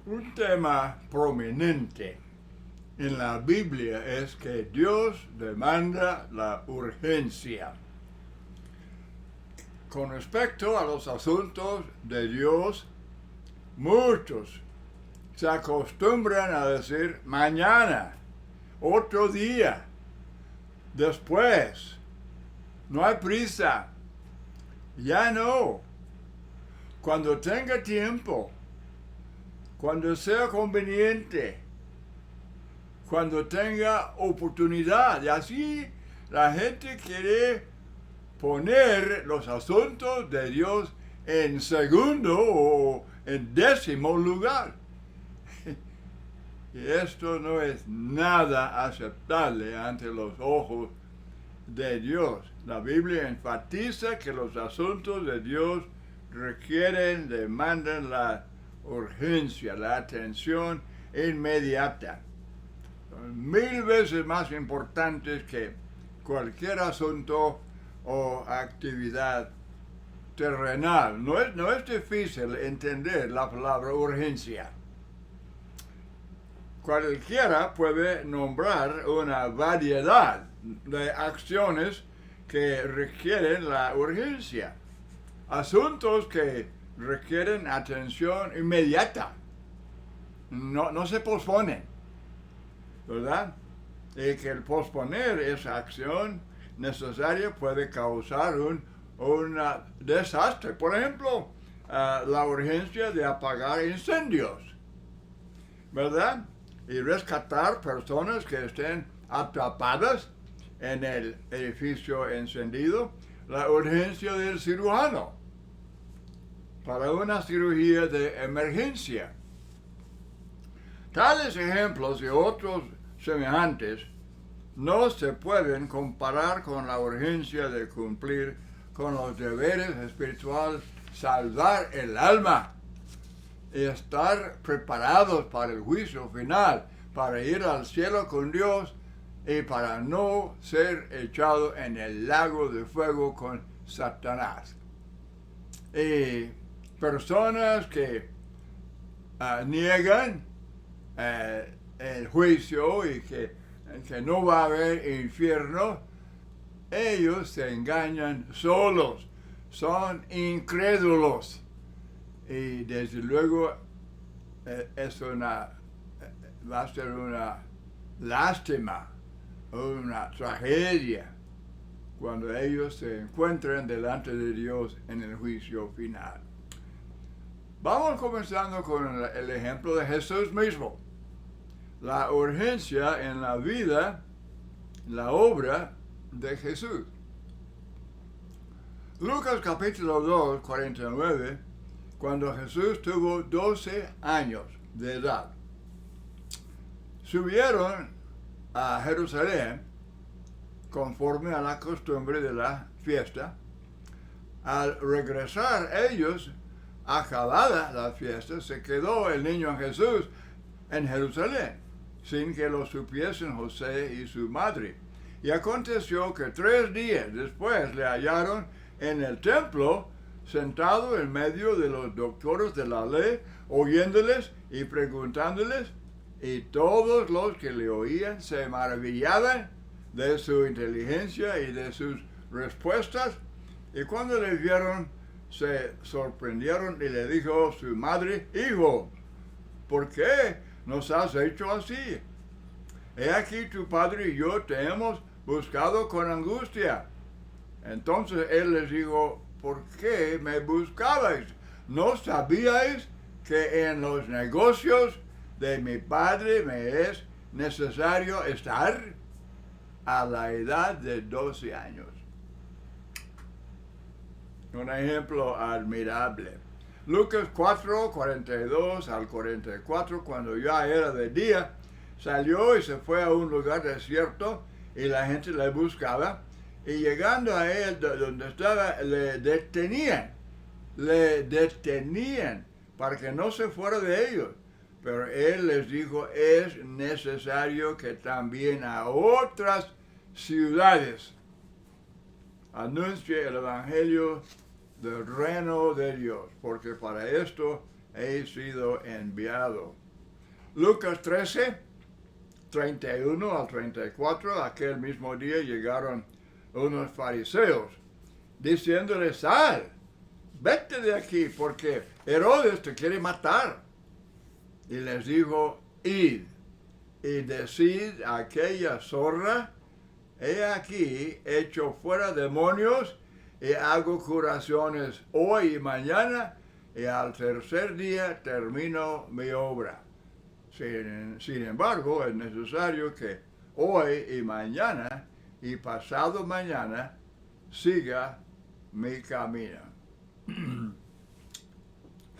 Un tema prominente en la Biblia es que Dios demanda la urgencia. Con respecto a los asuntos de Dios, muchos se acostumbran a decir mañana, otro día, después, no hay prisa, ya no, cuando tenga tiempo, cuando sea conveniente, cuando tenga oportunidad. Y así la gente quiere poner los asuntos de Dios en segundo o en décimo lugar. Y esto no es nada aceptable ante los ojos de Dios. La Biblia enfatiza que los asuntos de Dios demandan la urgencia, la atención inmediata. Son 1000 veces más importantes que cualquier asunto o actividad terrenal. No es difícil entender la palabra urgencia. Cualquiera puede nombrar una variedad de acciones que requieren la urgencia. Asuntos que requieren atención inmediata. No se posponen, ¿verdad? Y que el posponer esa acción necesaria puede causar un desastre. Por ejemplo, la urgencia de apagar incendios, ¿verdad? Y rescatar personas que estén atrapadas en el edificio encendido. La urgencia del cirujano para una cirugía de emergencia. Tales ejemplos y otros semejantes no se pueden comparar con la urgencia de cumplir con los deberes espirituales, salvar el alma y estar preparados para el juicio final, para ir al cielo con Dios y para no ser echado en el lago de fuego con Satanás. Y personas que niegan el juicio y que no va a haber infierno, ellos se engañan solos, son incrédulos. Y desde luego va a ser una lástima, una tragedia, cuando ellos se encuentren delante de Dios en el juicio final. Vamos comenzando con el ejemplo de Jesús mismo. La urgencia en la vida, la obra de Jesús. Lucas capítulo 2, 49, cuando Jesús tuvo 12 años de edad, subieron a Jerusalén conforme a la costumbre de la fiesta. Al regresar ellos, acabada la fiesta, se quedó el niño Jesús en Jerusalén, sin que lo supiesen José y su madre. Y aconteció que 3 días después le hallaron en el templo, sentado en medio de los doctores de la ley, oyéndoles y preguntándoles, y todos los que le oían se maravillaban de su inteligencia y de sus respuestas. Y cuando le vieron, se sorprendieron y le dijo su madre, hijo, ¿por qué nos has hecho así? He aquí tu padre y yo te hemos buscado con angustia. Entonces él les dijo, ¿por qué me buscabais? ¿No sabíais que en los negocios de mi padre me es necesario estar? A la edad de 12 años. Un ejemplo admirable. Lucas 4, 42 al 44, cuando ya era de día, salió y se fue a un lugar desierto y la gente le buscaba. Y llegando a él donde estaba, le detenían para que no se fuera de ellos. Pero él les dijo, es necesario que también a otras ciudades anuncie el evangelio del reino de Dios, porque para esto he sido enviado. Lucas 13, 31 al 34, aquel mismo día llegaron unos fariseos, diciéndole, sal, vete de aquí, porque Herodes te quiere matar. Y les dijo, id, y decid a aquella zorra, he aquí, echo fuera demonios, y hago curaciones hoy y mañana, y al tercer día termino mi obra. Sin embargo, es necesario que hoy y mañana y pasado mañana siga mi camino.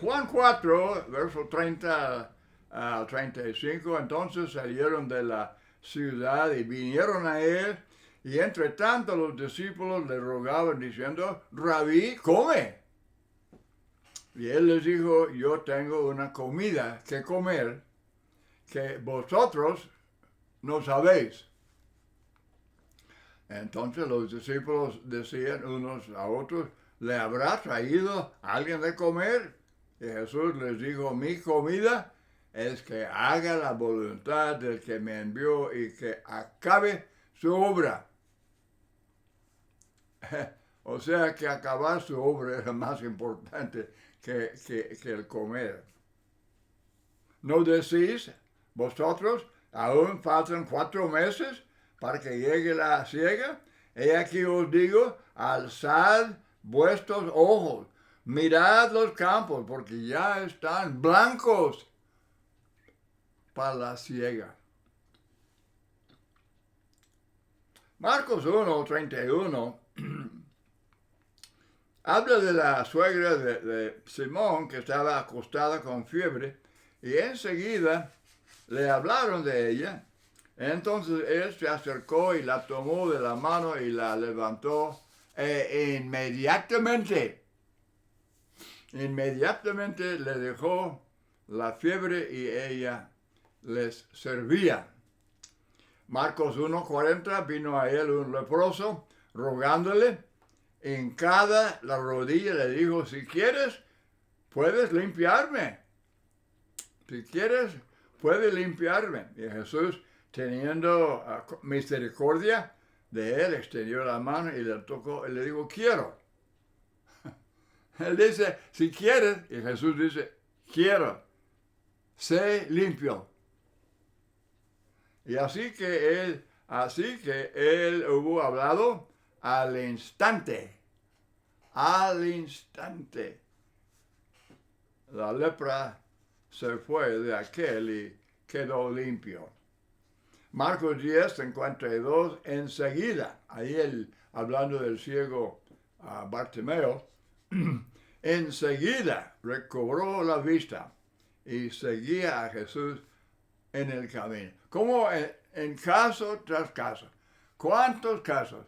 Juan 4, verso 30 al 35, entonces salieron de la ciudad y vinieron a él, y entre tanto los discípulos le rogaban diciendo, Rabí, come. Y él les dijo, yo tengo una comida que comer que vosotros no sabéis. Entonces los discípulos decían unos a otros, ¿le habrá traído alguien de comer? Y Jesús les dijo, mi comida es que haga la voluntad del que me envió y que acabe su obra. O sea que acabar su obra era más importante que el comer. ¿No decís vosotros, aún faltan 4 meses para que llegue la siega? He aquí os digo, alzad vuestros ojos, mirad los campos, porque ya están blancos para la siega. Marcos 1, 31 habla de la suegra de Simón que estaba acostada con fiebre, y enseguida le hablaron de ella. Entonces él se acercó y la tomó de la mano y la levantó, e inmediatamente le dejó la fiebre y ella les servía. Marcos 1:40, vino a él un leproso rogándole, hincada la rodilla, le dijo, si quieres, puedes limpiarme. Si quieres, puedes limpiarme. Y Jesús, teniendo misericordia de él, extendió la mano y le tocó, y le dijo, quiero. Él dice, si quieres, y Jesús dice, quiero, sé limpio. Y así que él hubo hablado al instante. La lepra se fue de aquel y quedó limpio. Marcos 10:52, enseguida, ahí él hablando del ciego Bartimeo, enseguida recobró la vista y seguía a Jesús en el camino. Como en caso tras caso. ¿Cuántos casos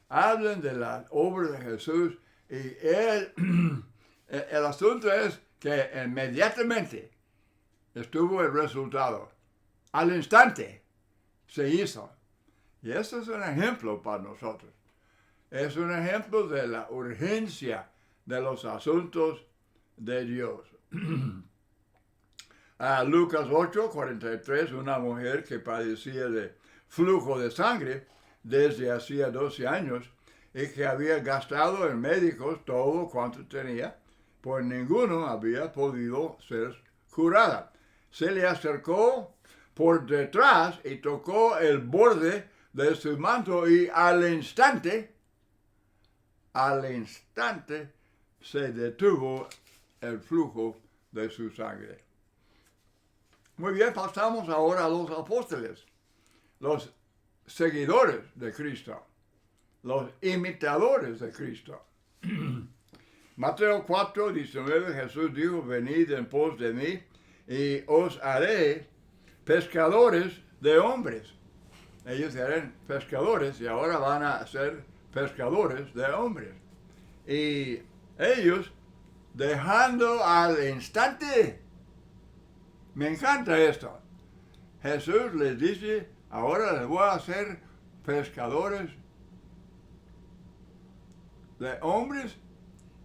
hablan de la obra de Jesús? Y el asunto es que inmediatamente estuvo el resultado. Al instante se hizo. Y eso es un ejemplo para nosotros. Es un ejemplo de la urgencia de los asuntos de Dios. Lucas 8:43, una mujer que padecía de flujo de sangre desde hacía 12 años y que había gastado en médicos todo cuanto tenía, pues ninguno había podido ser curada. Se le acercó por detrás y tocó el borde de su manto y al instante se detuvo el flujo de su sangre. Muy bien, pasamos ahora a los apóstoles, los seguidores de Cristo, los imitadores de Cristo. Mateo 4:19, Jesús dijo, venid en pos de mí y os haré pescadores de hombres. Ellos eran pescadores y ahora van a ser pescadores de hombres. Y ellos, dejando al instante, me encanta esto. Jesús les dice, ahora les voy a hacer pescadores de hombres.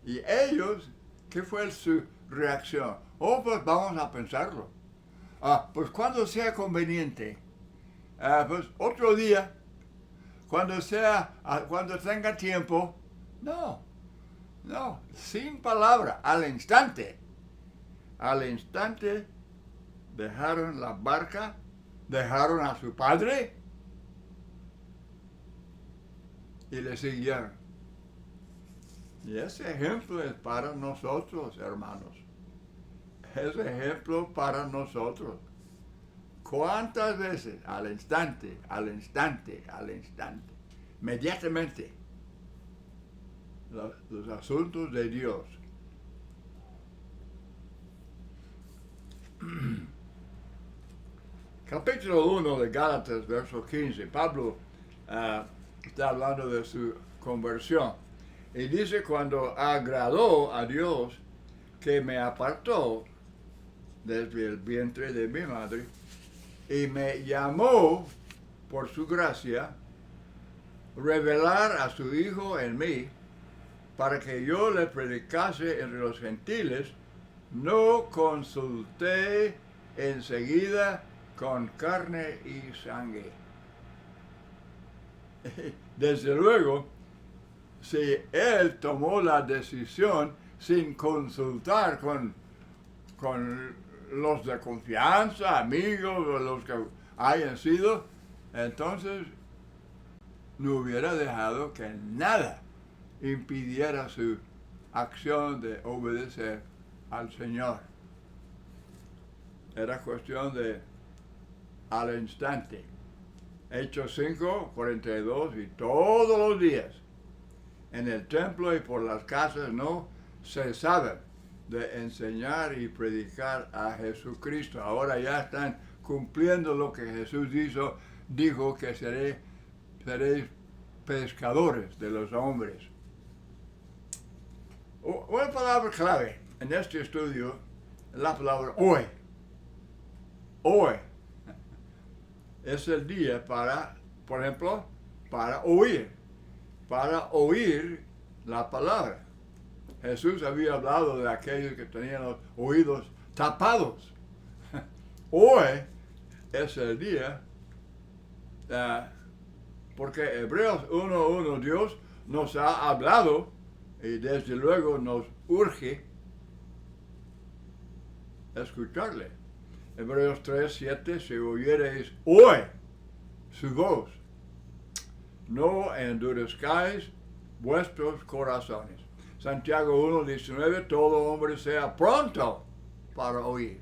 Y ellos, ¿qué fue su reacción? Oh, pues vamos a pensarlo. Pues cuando sea conveniente. Pues otro día, cuando tenga tiempo. No, no, sin palabra, al instante. Al instante dejaron la barca, dejaron a su padre y le siguieron. Y ese ejemplo es para nosotros, hermanos. Es ejemplo para nosotros. ¿Cuántas veces? Al instante, al instante, al instante. Inmediatamente. Los asuntos de Dios. Capítulo 1 de Gálatas, verso 15. Pablo está hablando de su conversión. Y dice, cuando agradó a Dios que me apartó desde el vientre de mi madre y me llamó por su gracia, revelar a su Hijo en mí, para que yo le predicase entre los gentiles, no consulté enseguida con carne y sangre. Desde luego, si él tomó la decisión sin consultar con los de confianza, amigos, o los que hayan sido, entonces no hubiera dejado que nada impidiera su acción de obedecer al Señor. Era cuestión de al instante. Hechos 5, 42, y todos los días en el templo y por las casas no cesaban de enseñar y predicar a Jesucristo. Ahora ya están cumpliendo lo que Jesús dijo que seréis pescadores de los hombres. Una palabra clave en este estudio es la palabra hoy. Hoy es el día para, por ejemplo, para oír la palabra. Jesús había hablado de aquellos que tenían los oídos tapados. Hoy es el día, porque Hebreos 1:1, Dios nos ha hablado y desde luego nos urge escucharle. Hebreos 3:7, si oyereis hoy su voz, no endurezcáis vuestros corazones. Santiago 1:19, todo hombre sea pronto para oír.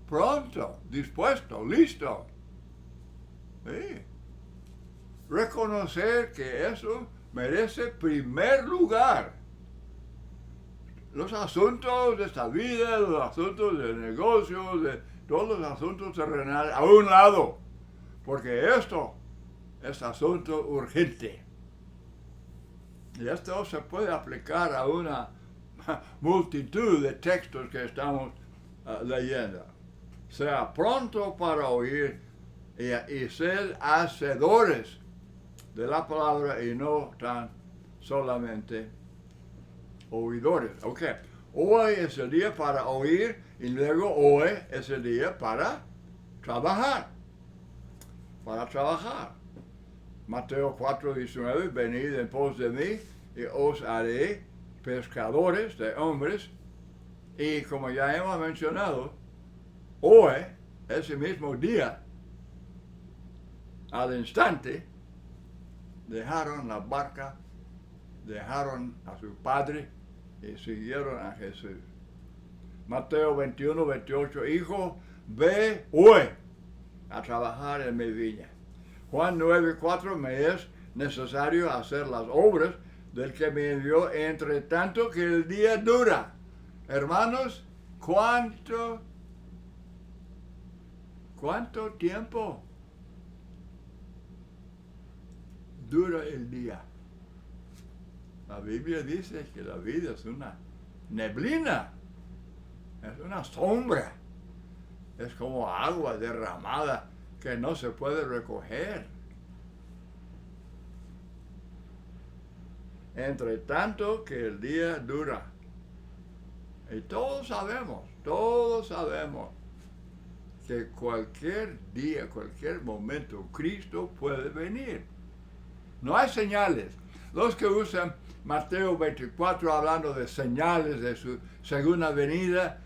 Pronto, dispuesto, listo. Sí. Reconocer que eso merece primer lugar. Los asuntos de esta vida, los asuntos de negocios, de todos los asuntos terrenales a un lado. Porque esto es asunto urgente. Y esto se puede aplicar a una multitud de textos que estamos leyendo. Sea pronto para oír y sed hacedores de la palabra y no tan solamente oidores. Ok, hoy es el día para oír y luego hoy es el día para trabajar. Para trabajar. Mateo 4:19, venid en pos de mí y os haré pescadores de hombres. Y como ya hemos mencionado, hoy, ese mismo día, al instante, dejaron la barca, dejaron a su padre y siguieron a Jesús. Mateo 21:28, hijo, ve hoy a trabajar en mi viña. Juan 9:4, me es necesario hacer las obras del que me envió, entre tanto que el día dura. Hermanos, ¿cuánto tiempo dura el día? La Biblia dice que la vida es una neblina, es una sombra, es como agua derramada que no se puede recoger. Entre tanto que el día dura. Y todos sabemos que cualquier día, cualquier momento, Cristo puede venir. No hay señales. Los que usan Mateo 24 hablando de señales de su segunda venida,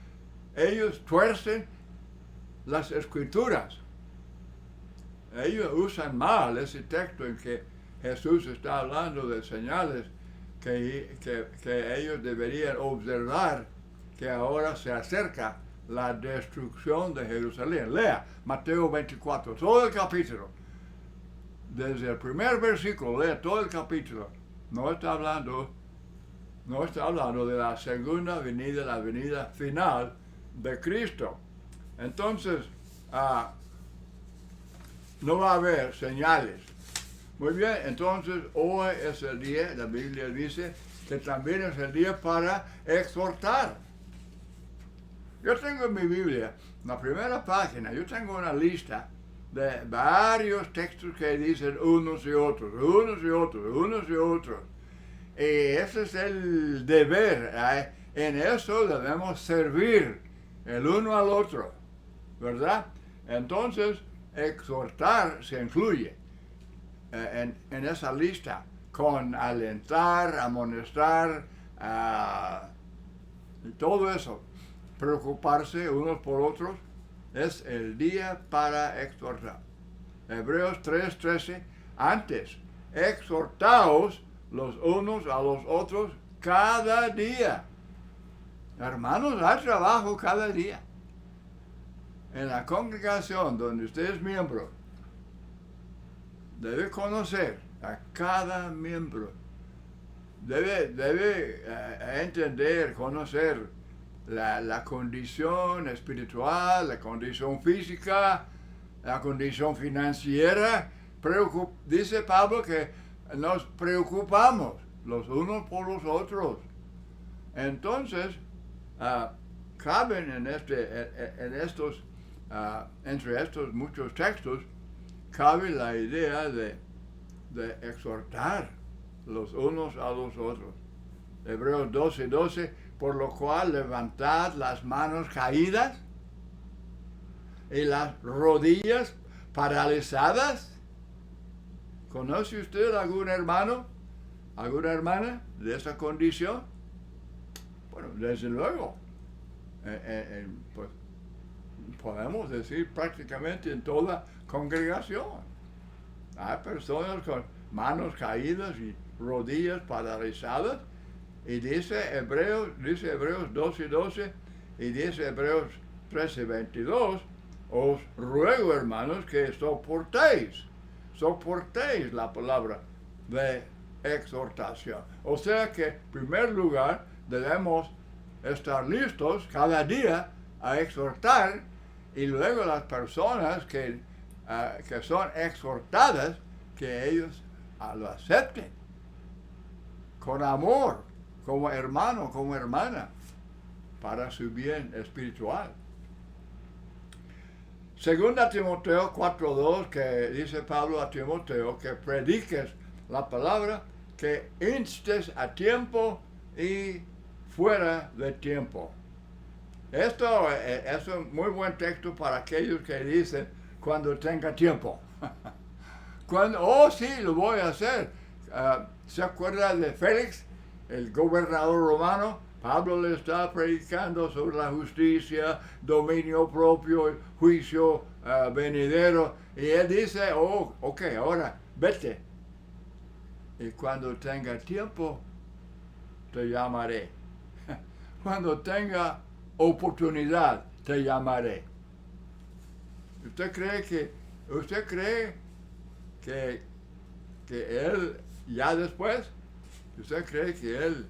ellos tuercen las escrituras. Ellos usan mal ese texto en que Jesús está hablando de señales que ellos deberían observar, que ahora se acerca la destrucción de Jerusalén. Lea Mateo 24, todo el capítulo. Desde el primer versículo, lea todo el capítulo. No está hablando de la segunda venida, la venida final de Cristo. Entonces, no va a haber señales. Muy bien, entonces hoy es el día, la Biblia dice que también es el día para exhortar. Yo tengo en mi Biblia, en la primera página, yo tengo una lista de varios textos que dicen unos y otros, unos y otros, unos y otros. Y ese es el deber. En eso debemos servir el uno al otro, ¿verdad? Entonces, exhortar se incluye en esa lista con alentar, amonestar, y todo eso. Preocuparse unos por otros es el día para exhortar. Hebreos 3:13, antes, exhortaos los unos a los otros cada día. Hermanos, hay trabajo cada día. En la congregación donde usted es miembro, debe conocer a cada miembro. Debe entender, conocer la condición espiritual, la condición física, la condición financiera. Dice Pablo que nos preocupamos los unos por los otros. Entonces, caben entre estos muchos textos, cabe la idea de exhortar los unos a los otros. Hebreos 12:12, por lo cual levantad las manos caídas y las rodillas paralizadas. ¿Conoce usted algún hermano, alguna hermana de esa condición? Bueno, desde luego, pues, podemos decir prácticamente en toda congregación. Hay personas con manos caídas y rodillas paralizadas. Y dice Hebreos 12:12 y dice Hebreos 13:22, os ruego, hermanos, que soportéis la palabra de exhortación. O sea que, en primer lugar, debemos estar listos cada día a exhortar, y luego las personas que son exhortadas, que ellos lo acepten con amor, como hermano, como hermana, para su bien espiritual. Segunda Timoteo 4:2, que dice Pablo a Timoteo que prediques la palabra, que instes a tiempo y fuera de tiempo. Esto es un muy buen texto para aquellos que dicen cuando tenga tiempo. Sí, lo voy a hacer. ¿Se acuerda de Félix, el gobernador romano? Pablo le está predicando sobre la justicia, dominio propio, juicio venidero. Y él dice, ok, ahora vete. Y cuando tenga tiempo, te llamaré. Cuando tenga oportunidad, te llamaré. ¿Usted cree que él, ya después, usted cree que él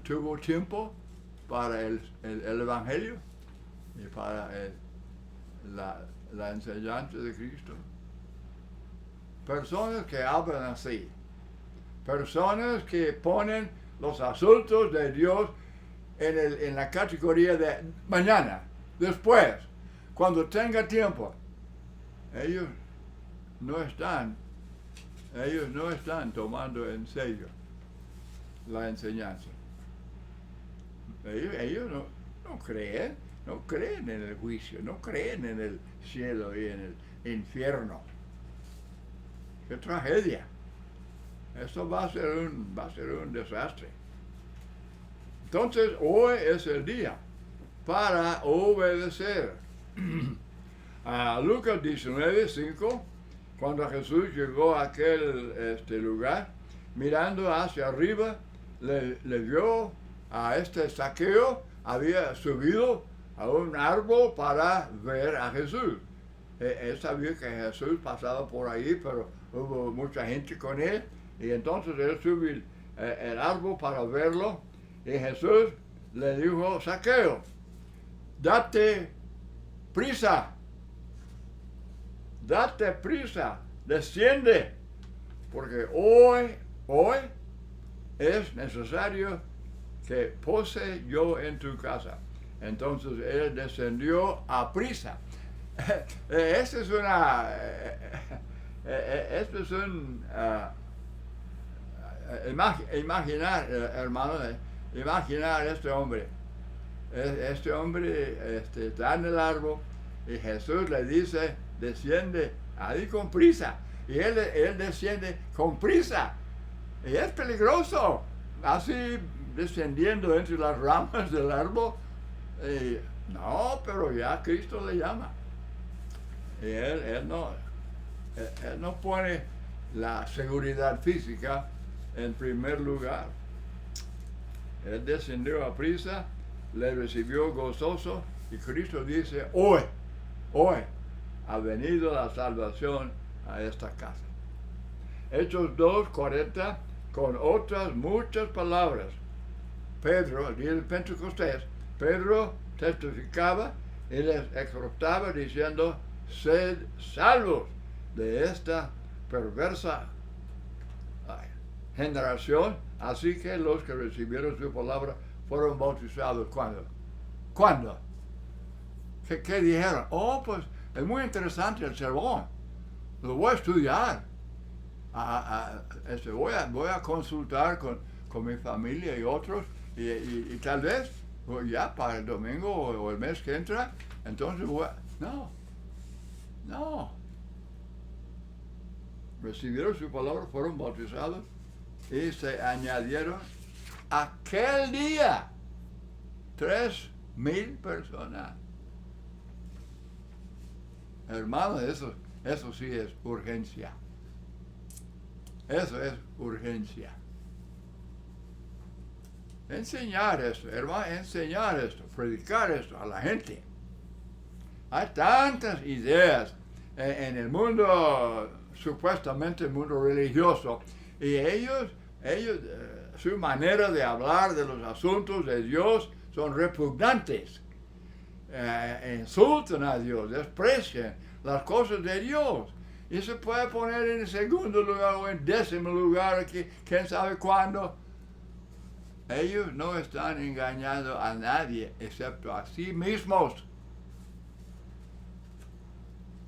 tuvo tiempo para el Evangelio y para la enseñanza de Cristo? Personas que hablan así, personas que ponen los asuntos de Dios en la categoría de mañana, después, cuando tenga tiempo. Ellos no están tomando en serio la enseñanza. Ellos no creen, no creen en el juicio, no creen en el cielo y en el infierno. ¡Qué tragedia! Esto va a ser un desastre. Entonces, hoy es el día para obedecer. A Lucas 19:5, cuando Jesús llegó a aquel lugar, mirando hacia arriba, le vio a Zaqueo, había subido a un árbol para ver a Jesús. Él sabía que Jesús pasaba por ahí, pero hubo mucha gente con él, y entonces él subió el árbol para verlo, y Jesús le dijo: Zaqueo, date prisa, desciende, porque hoy es necesario que pose yo en tu casa. Entonces él descendió a prisa. Esto es un imaginar, hermano, imaginar este hombre. Este hombre está en el árbol y Jesús le dice: desciende ahí con prisa. Y él desciende con prisa. Y es peligroso, así descendiendo entre las ramas del árbol. No, pero ya Cristo le llama. Y él no pone la seguridad física en primer lugar. Él descendió a prisa, le recibió gozoso, y Cristo dice: hoy ha venido la salvación a esta casa. Hechos 2:40, con otras muchas palabras, Pedro, el día del Pentecostés, Pedro testificaba y les exhortaba diciendo: sed salvos de esta perversa generación. Así que los que recibieron su palabra fueron bautizados. ¿Cuándo? ¿Qué dijeron? Pues es muy interesante el sermón. Lo voy a estudiar. Voy a consultar con mi familia y otros, y tal vez ya para el domingo o el mes que entra, entonces No. Recibieron su palabra, fueron bautizados y se añadieron aquel día 3,000 personas. Hermano, eso sí es urgencia. Eso es urgencia. Enseñar esto, hermano, predicar esto a la gente. Hay tantas ideas en el mundo, supuestamente el mundo religioso, y ellos su manera de hablar de los asuntos de Dios son repugnantes. Insultan a Dios, desprecian las cosas de Dios, y se puede poner en segundo lugar o en 10º lugar, aquí, quién sabe cuándo. Ellos no están engañando a nadie excepto a sí mismos.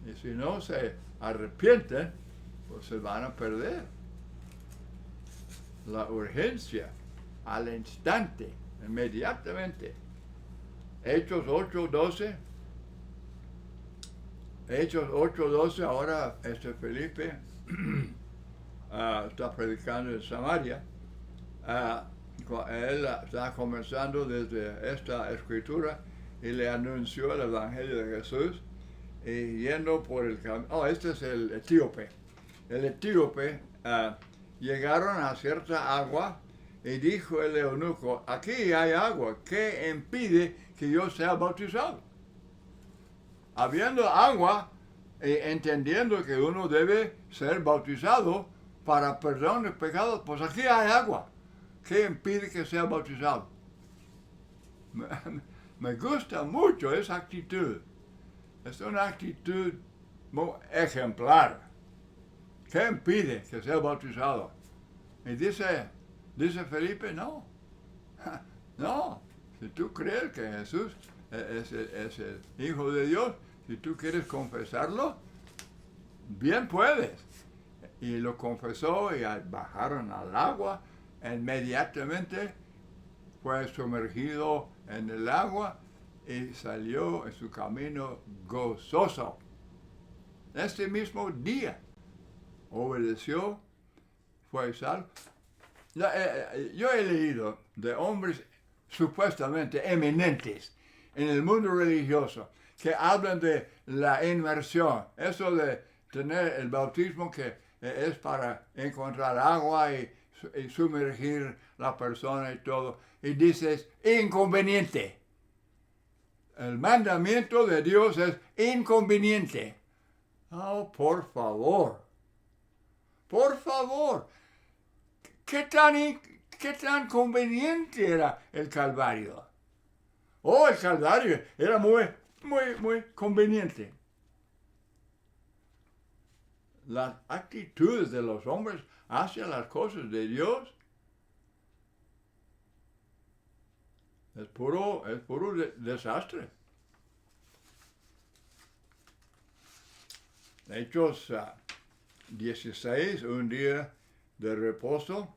Y si no se arrepienten, pues se van a perder. La urgencia, al instante, inmediatamente. Hechos 8:12. Ahora Felipe está predicando en Samaria. Él está comenzando desde esta escritura y le anunció el Evangelio de Jesús. Y yendo por el camino, este es el etíope. El etíope llegaron a cierta agua y dijo el eunuco: aquí hay agua, ¿qué impide que yo sea bautizado? Habiendo agua, entendiendo que uno debe ser bautizado para perdón de pecados, pues aquí hay agua, ¿qué impide que sea bautizado? Me gusta mucho esa actitud. Es una actitud muy ejemplar. ¿Qué impide que sea bautizado? Y dice Felipe: no. Si tú crees que Jesús es el Hijo de Dios, si tú quieres confesarlo, bien puedes. Y lo confesó y bajaron al agua. Inmediatamente fue sumergido en el agua y salió en su camino gozoso. Este mismo día obedeció, fue salvo. Yo he leído de hombres supuestamente eminentes en el mundo religioso que hablan de la inmersión, eso de tener el bautismo que es para encontrar agua y sumergir la persona y todo. Y dices, inconveniente. El mandamiento de Dios es inconveniente. Oh, por favor. Por favor. ¿Qué tan conveniente era el Calvario? Oh, el Calvario era muy conveniente. Las actitudes de los hombres hacia las cosas de Dios es puro desastre. Hechos 16, un día de reposo,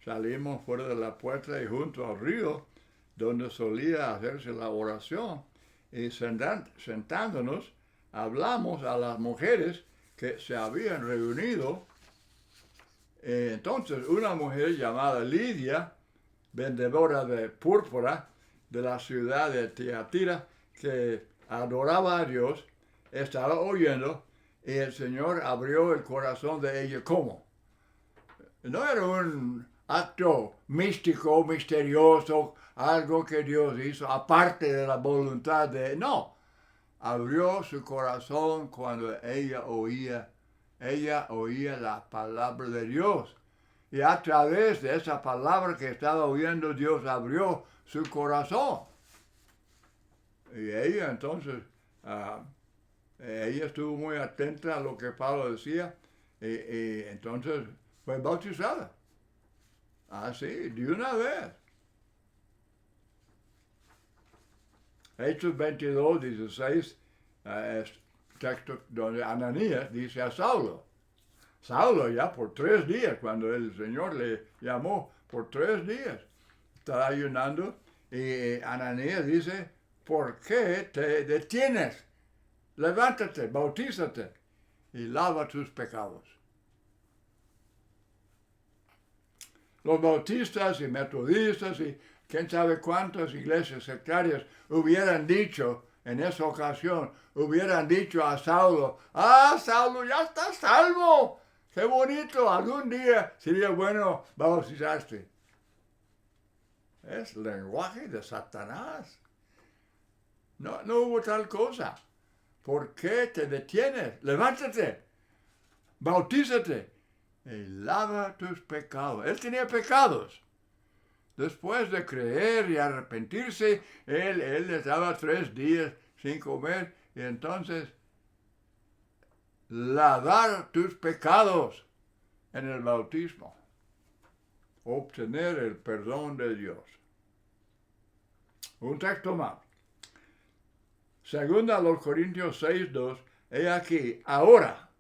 salimos fuera de la puerta y junto al río, donde solía hacerse la oración, y sentándonos, hablamos a las mujeres que se habían reunido. Entonces una mujer llamada Lidia, vendedora de púrpura de la ciudad de Tiatira, que adoraba a Dios, estaba oyendo, y el Señor abrió el corazón de ella. ¿Cómo? No era un acto místico, misterioso, algo que Dios hizo aparte de la voluntad de... No, abrió su corazón cuando ella oía la palabra de Dios. Y a través de esa palabra que estaba oyendo, Dios abrió su corazón. Y ella entonces, ella estuvo muy atenta a lo que Pablo decía, y entonces fue bautizada. Así, de una vez. Hechos 22, 16, es texto donde Ananías dice a Saulo. Saulo ya por 3 días, cuando el Señor le llamó, por 3 días, estaba ayunando, y Ananías dice, ¿por qué te detienes? Levántate, bautízate y lava tus pecados. Los bautistas y metodistas y quién sabe cuántas iglesias sectarias hubieran dicho en esa ocasión, hubieran dicho a Saulo, Saulo, ya estás salvo, qué bonito, algún día sería bueno bautizarte. Es lenguaje de Satanás. No hubo tal cosa. ¿Por qué te detienes? Levántate, bautízate y lava tus pecados. Él tenía pecados. Después de creer y arrepentirse, él estaba 3 días sin comer, y entonces lavar tus pecados en el bautismo, obtener el perdón de Dios. Un texto más. Segunda a los Corintios 6:2, he aquí, ahora,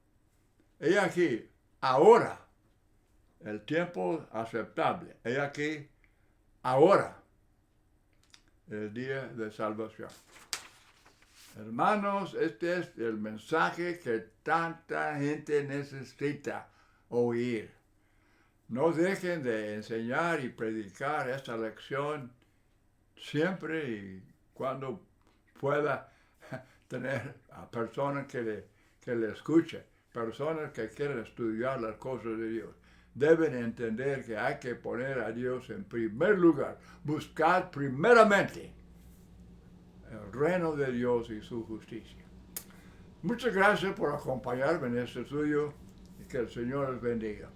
el tiempo aceptable, he aquí, ahora, el día de salvación. Hermanos, este es el mensaje que tanta gente necesita oír. No dejen de enseñar y predicar esta lección siempre y cuando pueda tener a personas que le escuchen, personas que quieren estudiar las cosas de Dios. Deben entender que hay que poner a Dios en primer lugar, buscar primeramente el reino de Dios y su justicia. Muchas gracias por acompañarme en este estudio y que el Señor les bendiga.